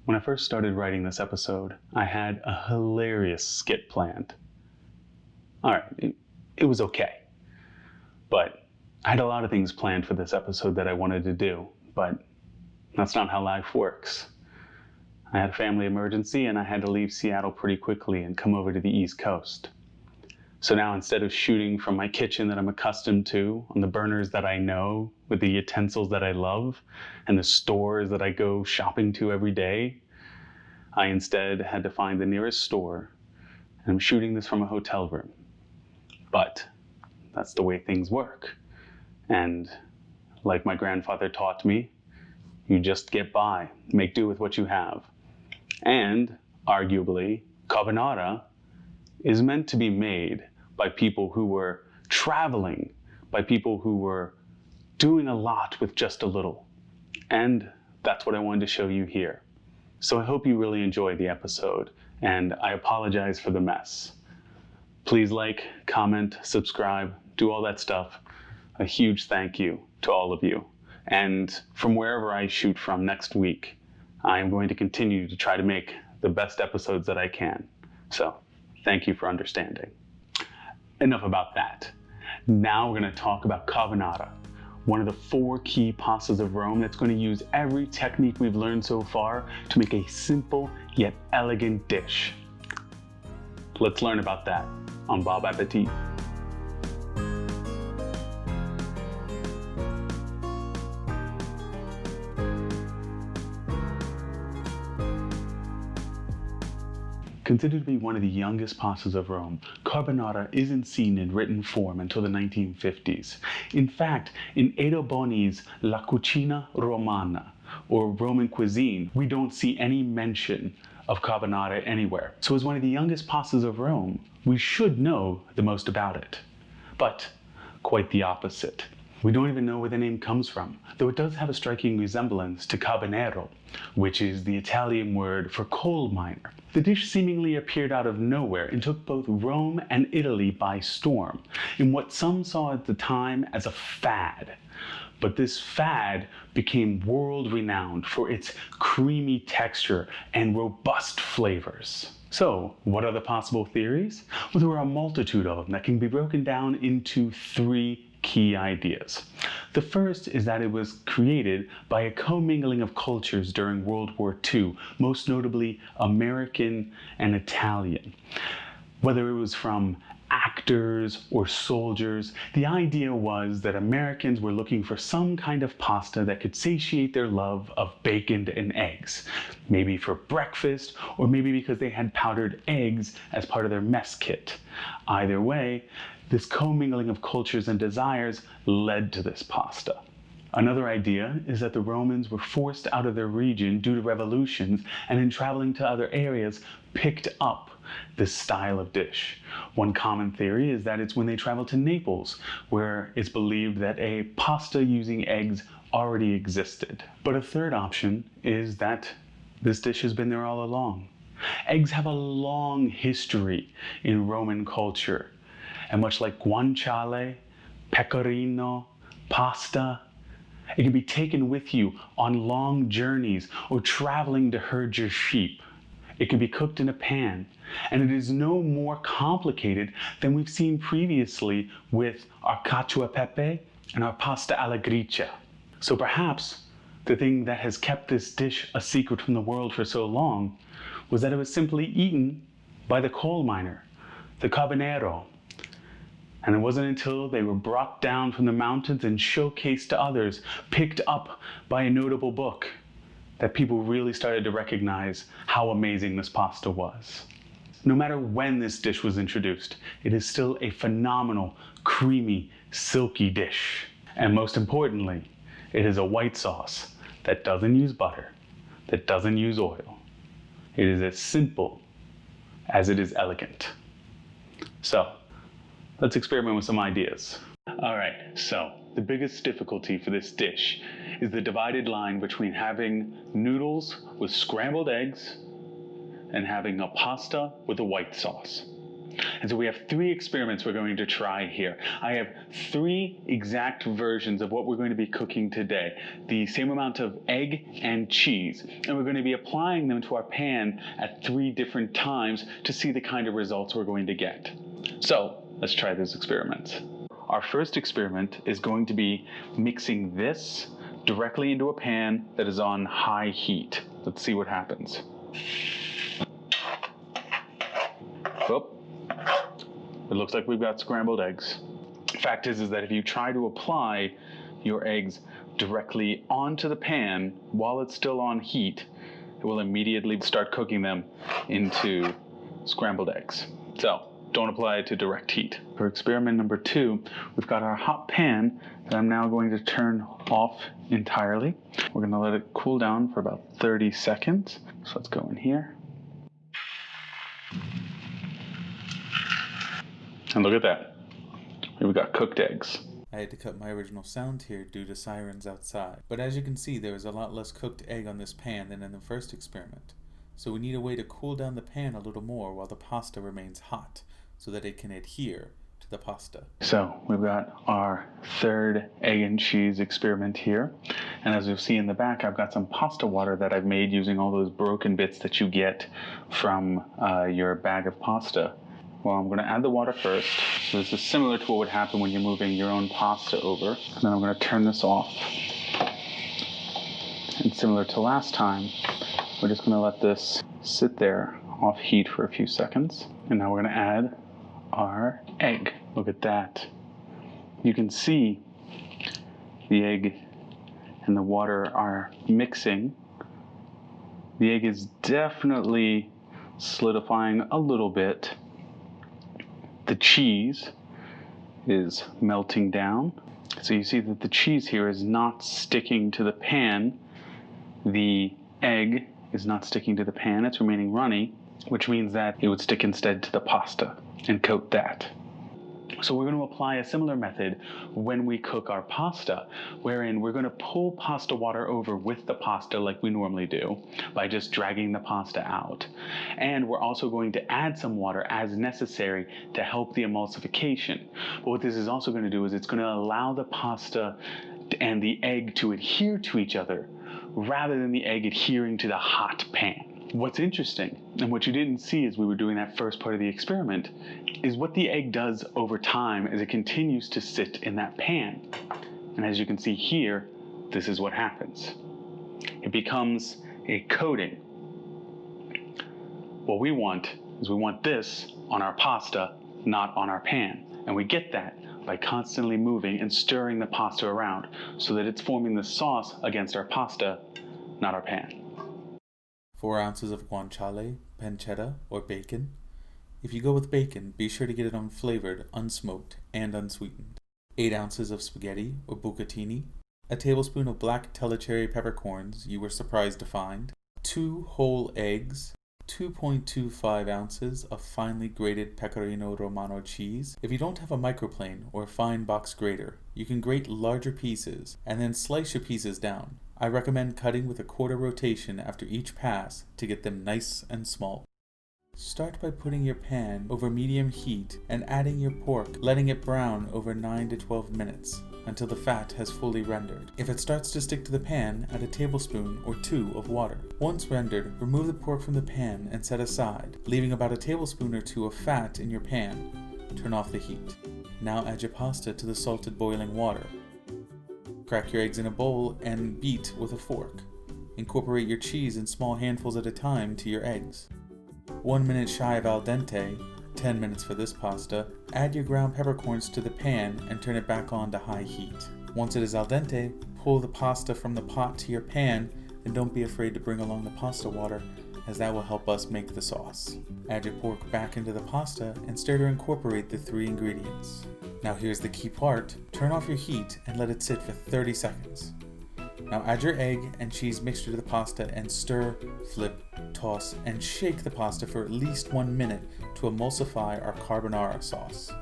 When I first started writing this episode, I had a hilarious skit planned. Alright, it was okay. But I had a lot of things planned for this episode that I wanted to do, but that's not how life works. I had a family emergency and I had to leave Seattle pretty quickly and come over to the East Coast. So now instead of shooting from my kitchen that I'm accustomed to, on the burners that I know, with the utensils that I love, and the stores that I go shopping to every day, I instead had to find the nearest store, and I'm shooting this from a hotel room. But that's the way things work. And like my grandfather taught me, you just get by, make do with what you have. And, arguably, carbonara is meant to be made by people who were traveling, by people who were doing a lot with just a little. And that's what I wanted to show you here. So I hope you really enjoy the episode, and I apologize for the mess. Please like, comment, subscribe, do all that stuff. A huge thank you to all of you. And from wherever I shoot from next week, I am going to continue to try to make the best episodes that I can. So, thank you for understanding. Enough about that. Now we're going to talk about carbonara, one of the 4 key pastas of Rome that's going to use every technique we've learned so far to make a simple yet elegant dish. Let's learn about that on Bob Appétit. Considered to be one of the youngest pastas of Rome, carbonara isn't seen in written form until the 1950s. In fact, in Edo Boni's La Cucina Romana, or Roman cuisine, we don't see any mention of carbonara anywhere. So as one of the youngest pastas of Rome, we should know the most about it. But quite the opposite. We don't even know where the name comes from, though it does have a striking resemblance to carbonero, which is the Italian word for coal miner. The dish seemingly appeared out of nowhere and took both Rome and Italy by storm, in what some saw at the time as a fad. But this fad became world-renowned for its creamy texture and robust flavors. So, what are the possible theories? Well, there are a multitude of them that can be broken down into 3 key ideas. The first is that it was created by a commingling of cultures during World War II, most notably American and Italian. Whether it was from actors or soldiers, the idea was that Americans were looking for some kind of pasta that could satiate their love of bacon and eggs, maybe for breakfast, or maybe because they had powdered eggs as part of their mess kit. Either way, this commingling of cultures and desires led to this pasta. Another idea is that the Romans were forced out of their region due to revolutions, and in traveling to other areas, picked up this style of dish. One common theory is that it's when they traveled to Naples, where it's believed that a pasta using eggs already existed. But a third option is that this dish has been there all along. Eggs have a long history in Roman culture. And much like guanciale, pecorino, pasta, it can be taken with you on long journeys or traveling to herd your sheep. It can be cooked in a pan, and it is no more complicated than we've seen previously with our cacio e pepe and our pasta alla gricia. So perhaps the thing that has kept this dish a secret from the world for so long was that it was simply eaten by the coal miner, the carbonero. And it wasn't until they were brought down from the mountains and showcased to others, picked up by a notable book, that people really started to recognize how amazing this pasta was. No matter when this dish was introduced, it is still a phenomenal, creamy, silky dish. And most importantly, it is a white sauce that doesn't use butter, that doesn't use oil. It is as simple as it is elegant. So, let's experiment with some ideas. All right, so the biggest difficulty for this dish is the divided line between having noodles with scrambled eggs and having a pasta with a white sauce. And so we have 3 experiments we're going to try here. I have 3 exact versions of what we're going to be cooking today. The same amount of egg and cheese. And we're going to be applying them to our pan at 3 different times to see the kind of results we're going to get. So let's try those experiments. Our first experiment is going to be mixing this directly into a pan that is on high heat. Let's see what happens. Oh, it looks like we've got scrambled eggs. Fact is that if you try to apply your eggs directly onto the pan while it's still on heat, it will immediately start cooking them into scrambled eggs. So don't apply it to direct heat. For experiment number 2, we've got our hot pan that I'm now going to turn off entirely. We're going to let it cool down for about 30 seconds. So let's go in here. And look at that. We've got cooked eggs. I had to cut my original sound here due to sirens outside. But as you can see, there is a lot less cooked egg on this pan than in the first experiment. So we need a way to cool down the pan a little more while the pasta remains hot, so that it can adhere to the pasta. So we've got our 3rd egg and cheese experiment here. And as you'll see in the back, I've got some pasta water that I've made using all those broken bits that you get from your bag of pasta. Well, I'm going to add the water first. So this is similar to what would happen when you're moving your own pasta over. And then I'm going to turn this off. And similar to last time, we're just going to let this sit there off heat for a few seconds. And now we're going to add our egg. Look at that. You can see the egg and the water are mixing. The egg is definitely solidifying a little bit. The cheese is melting down. So you see that the cheese here is not sticking to the pan. The egg is not sticking to the pan. It's remaining runny, which means that it would stick instead to the pasta and coat that. So we're going to apply a similar method when we cook our pasta, wherein we're going to pull pasta water over with the pasta like we normally do by just dragging the pasta out. And we're also going to add some water as necessary to help the emulsification. But what this is also going to do is it's going to allow the pasta and the egg to adhere to each other rather than the egg adhering to the hot pan. What's interesting, and what you didn't see as we were doing that first part of the experiment, is what the egg does over time as it continues to sit in that pan. And as you can see here, this is what happens. It becomes a coating. What we want is we want this on our pasta, not on our pan. And we get that by constantly moving and stirring the pasta around so that it's forming the sauce against our pasta, not our pan. 4 ounces of guanciale, pancetta, or bacon. If you go with bacon, be sure to get it unflavored, unsmoked, and unsweetened. 8 ounces of spaghetti, or bucatini. A tablespoon of black telecherry peppercorns you were surprised to find. 2 whole eggs. 2.25 ounces of finely grated Pecorino Romano cheese. If you don't have a microplane or a fine box grater, you can grate larger pieces and then slice your pieces down. I recommend cutting with a quarter rotation after each pass to get them nice and small. Start by putting your pan over medium heat and adding your pork, letting it brown over 9 to 12 minutes until the fat has fully rendered. If it starts to stick to the pan, add a tablespoon or 2 of water. Once rendered, remove the pork from the pan and set aside, leaving about a tablespoon or 2 of fat in your pan. Turn off the heat. Now add your pasta to the salted boiling water. Crack your eggs in a bowl and beat with a fork. Incorporate your cheese in small handfuls at a time to your eggs. 1 minute shy of al dente, 10 minutes for this pasta, add your ground peppercorns to the pan and turn it back on to high heat. Once it is al dente, pull the pasta from the pot to your pan and don't be afraid to bring along the pasta water, as that will help us make the sauce. Add your pork back into the pasta and stir to incorporate the 3 ingredients. Now here's the key part. Turn off your heat and let it sit for 30 seconds. Now add your egg and cheese mixture to the pasta and stir, flip, toss, and shake the pasta for at least 1 minute to emulsify our carbonara sauce.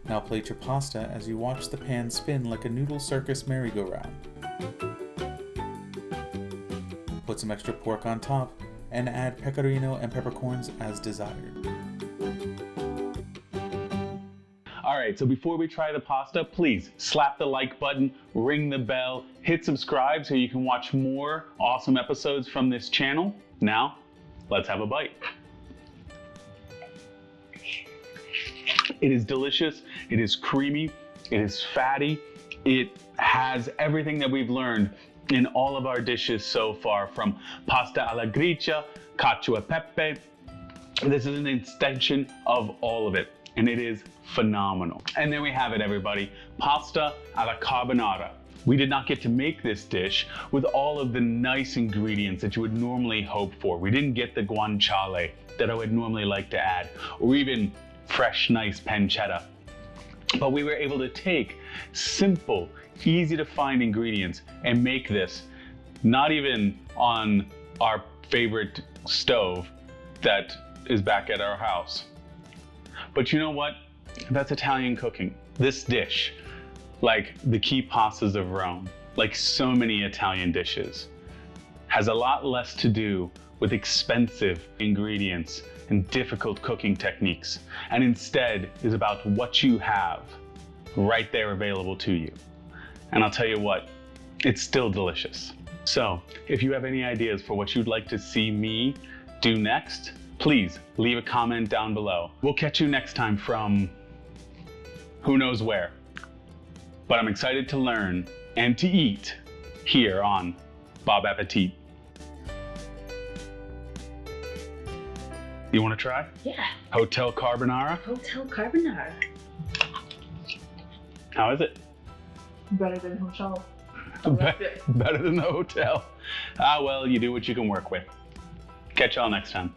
Now plate your pasta as you watch the pan spin like a noodle circus merry-go-round. Put some extra pork on top and add pecorino and peppercorns as desired. right, so before we try the pasta, please slap the like button, ring the bell, hit subscribe so you can watch more awesome episodes from this channel. Now, let's have a bite. It is delicious, it is creamy, it is fatty, it has everything that we've learned in all of our dishes so far, from pasta alla gricia, cacio e pepe. This is an extension of all of it, and it is phenomenal. And there we have it, everybody, pasta alla carbonara. We did not get to make this dish with all of the nice ingredients that you would normally hope for. We didn't get the guanciale that I would normally like to add, or even fresh, nice pancetta. But we were able to take simple, easy to find ingredients and make this not even on our favorite stove that is back at our house. But you know what? That's Italian cooking. This dish, like the key pastas of Rome, like so many Italian dishes, has a lot less to do with expensive ingredients and difficult cooking techniques, and instead is about what you have right there available to you. And I'll tell you what, it's still delicious. So if you have any ideas for what you'd like to see me do next, please leave a comment down below. We'll catch you next time from who knows where. But I'm excited to learn and to eat here on Bob Appétit. You want to try? Yeah. Hotel Carbonara? Hotel Carbonara. How is it? Better than hotel. Better than the hotel. Ah, well, you do what you can work with. Catch y'all next time.